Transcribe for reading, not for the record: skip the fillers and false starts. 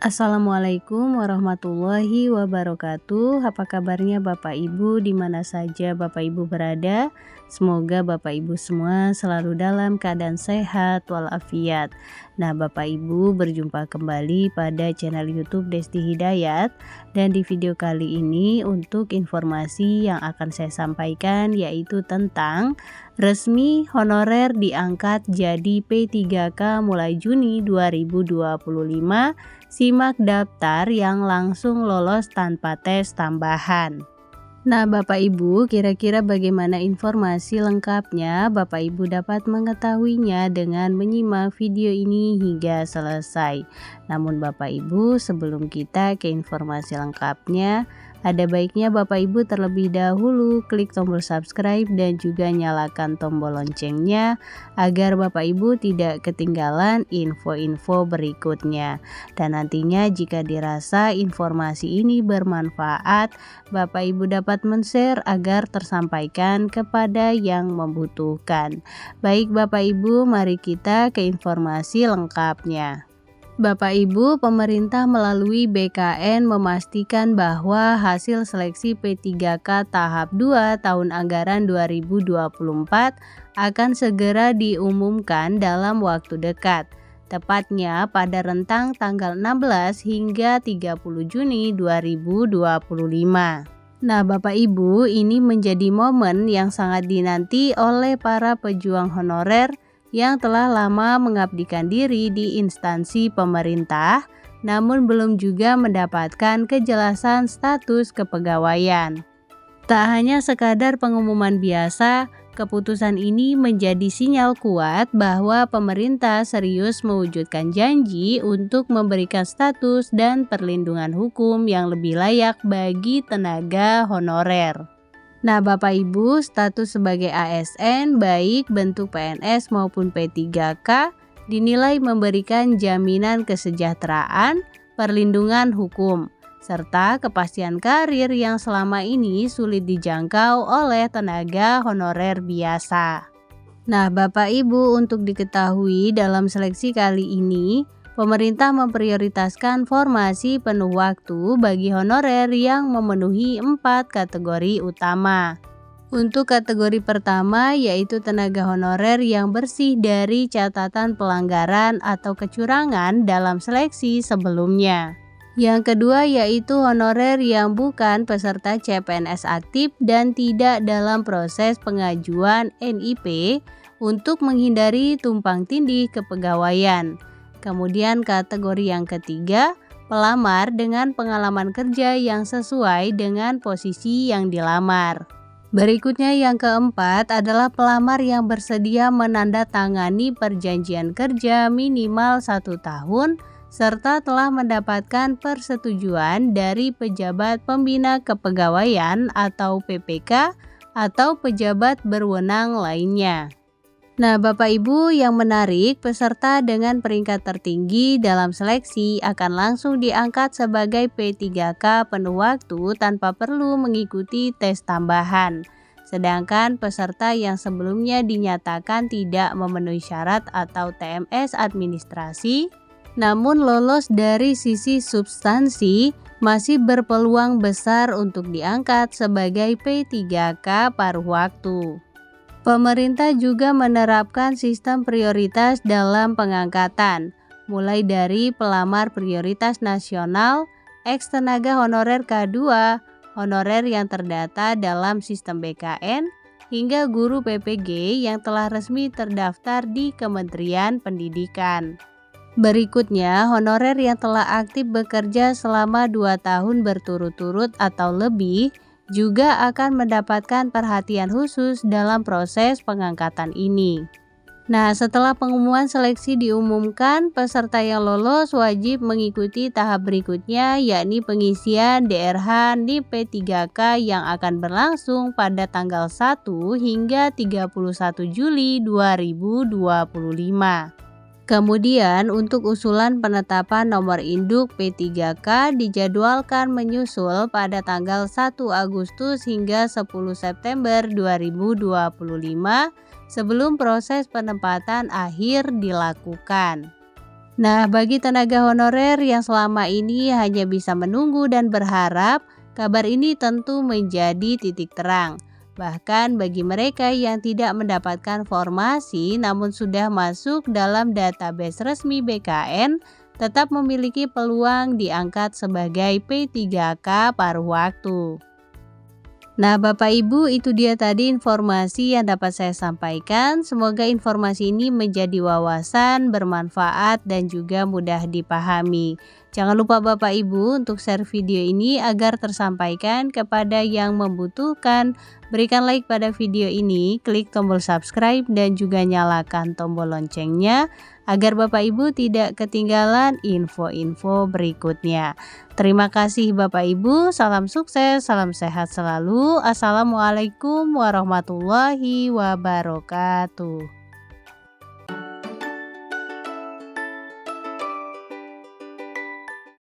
Assalamualaikum warahmatullahi wabarakatuh. Apa kabarnya Bapak Ibu di mana saja Bapak Ibu berada? Semoga Bapak Ibu semua selalu dalam keadaan sehat walafiat. Nah, Bapak Ibu berjumpa kembali pada channel YouTube Desti Hidayat, dan di video kali ini untuk informasi yang akan saya sampaikan yaitu tentang resmi honorer diangkat jadi P3K mulai Juni 2025. Simak daftar yang langsung lolos tanpa tes tambahan. Nah, Bapak Ibu, kira-kira bagaimana informasi lengkapnya? Bapak Ibu dapat mengetahuinya dengan menyimak video ini hingga selesai. Namun Bapak Ibu, sebelum kita ke informasi lengkapnya, ada baiknya Bapak Ibu terlebih dahulu klik tombol subscribe dan juga nyalakan tombol loncengnya agar Bapak Ibu tidak ketinggalan info-info berikutnya. Dan nantinya jika dirasa informasi ini bermanfaat, Bapak Ibu dapat men-share agar tersampaikan kepada yang membutuhkan. Baik Bapak Ibu, mari kita ke informasi lengkapnya. Bapak Ibu, pemerintah melalui BKN memastikan bahwa hasil seleksi P3K tahap 2 tahun anggaran 2024 akan segera diumumkan dalam waktu dekat, tepatnya pada rentang tanggal 16 hingga 30 Juni 2025. Nah, Bapak Ibu, ini menjadi momen yang sangat dinanti oleh para pejuang honorer yang telah lama mengabdikan diri di instansi pemerintah, namun belum juga mendapatkan kejelasan status kepegawaian. Tak hanya sekadar pengumuman biasa, keputusan ini menjadi sinyal kuat bahwa pemerintah serius mewujudkan janji untuk memberikan status dan perlindungan hukum yang lebih layak bagi tenaga honorer. Nah, Bapak Ibu, status sebagai ASN baik bentuk PNS maupun P3K dinilai memberikan jaminan kesejahteraan, perlindungan hukum, serta kepastian karir yang selama ini sulit dijangkau oleh tenaga honorer biasa. Nah, Bapak Ibu, untuk diketahui dalam seleksi kali ini, pemerintah memprioritaskan formasi penuh waktu bagi honorer yang memenuhi 4 kategori utama. Untuk kategori pertama yaitu tenaga honorer yang bersih dari catatan pelanggaran atau kecurangan dalam seleksi sebelumnya. Yang kedua yaitu honorer yang bukan peserta CPNS aktif dan tidak dalam proses pengajuan NIP untuk menghindari tumpang tindih kepegawaian. Kemudian kategori yang ketiga, pelamar dengan pengalaman kerja yang sesuai dengan posisi yang dilamar. Berikutnya yang keempat adalah pelamar yang bersedia menandatangani perjanjian kerja minimal 1 tahun serta telah mendapatkan persetujuan dari pejabat pembina kepegawaian atau PPK atau pejabat berwenang lainnya. Nah, Bapak Ibu, yang menarik, peserta dengan peringkat tertinggi dalam seleksi akan langsung diangkat sebagai P3K penuh waktu tanpa perlu mengikuti tes tambahan. Sedangkan peserta yang sebelumnya dinyatakan tidak memenuhi syarat atau TMS administrasi, namun lolos dari sisi substansi, masih berpeluang besar untuk diangkat sebagai P3K paruh waktu. Pemerintah juga menerapkan sistem prioritas dalam pengangkatan, mulai dari pelamar prioritas nasional, ex-tenaga honorer K2, honorer yang terdata dalam sistem BKN, hingga guru PPG yang telah resmi terdaftar di Kementerian Pendidikan. Berikutnya, honorer yang telah aktif bekerja selama 2 tahun berturut-turut atau lebih juga akan mendapatkan perhatian khusus dalam proses pengangkatan ini. Nah, setelah pengumuman seleksi diumumkan, peserta yang lolos wajib mengikuti tahap berikutnya, yakni pengisian DRH NIP P3K yang akan berlangsung pada tanggal 1 hingga 31 Juli 2025. Kemudian untuk usulan penetapan nomor induk P3K dijadwalkan menyusul pada tanggal 1 Agustus hingga 10 September 2025 sebelum proses penempatan akhir dilakukan. Nah, bagi tenaga honorer yang selama ini hanya bisa menunggu dan berharap, kabar ini tentu menjadi titik terang. Bahkan bagi mereka yang tidak mendapatkan formasi namun sudah masuk dalam database resmi BKN, tetap memiliki peluang diangkat sebagai P3K paruh waktu. Nah, Bapak Ibu, itu dia tadi informasi yang dapat saya sampaikan. Semoga informasi ini menjadi wawasan, bermanfaat, dan juga mudah dipahami. Jangan lupa Bapak Ibu untuk share video ini agar tersampaikan kepada yang membutuhkan. Berikan like pada video ini, klik tombol subscribe, dan juga nyalakan tombol loncengnya agar Bapak Ibu tidak ketinggalan info-info berikutnya. Terima kasih Bapak Ibu, salam sukses, salam sehat selalu. Assalamualaikum warahmatullahi wabarakatuh.